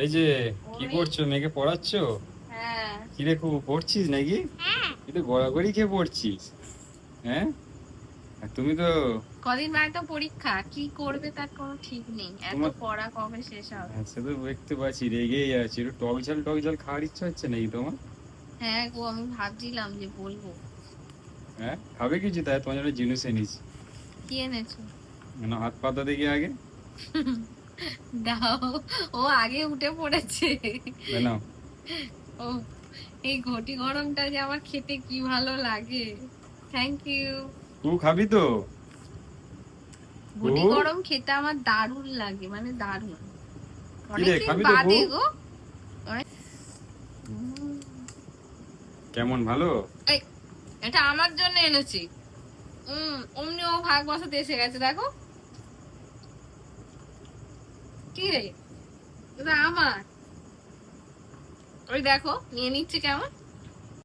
এই যে কি করছো, মেয়েকে পড়াচ্ছো? হ্যাঁ। কি রে, খুব পড়ছিস নাকি? কিন্তু গড়াগড়ি খেয়ে পড়ছিস। হ্যাঁ, আর তুমি তো কদিন বাদে তো পরীক্ষা, কি করবে তার কোনো ঠিক নেই, এত তোমার পড়া কবে শেষ হবে। সে তো দেখতে পাচ্ছি রেগেই আছে, একটু টক ঝাল খাওয়ার ইচ্ছা হচ্ছে নাকি তোমার? হ্যাঁ গো, আমি ভাবছিলাম যে বলবো। হ্যাঁ, খাবে কিছু? তাই তোমার জন্য জিনিস এনেছি। কি এনেছো? মানে হাত পাতা দেখি আগে। দাও। ও আগে উঠে পড়েছে। নাও। ও, এই ঘটি গরমটা যে আমার খেতে কি ভালো লাগে। Thank you. তুই খাবি তো? ঘটি কুহু, গরম খেতে আমার দারুণ লাগে, মানে দারুণ। কি রে, অনেকদিন খাবি তো বাদে কুহু? গো। উম, কেমন, ভালো? এই, এটা আমার জন্য এনেছি। অমনি ও ভাগ বসাতে এসে গেছে, দেখো। কি রে, এটা আমার। ওই দেখো নিয়ে নিচ্ছে কেমন।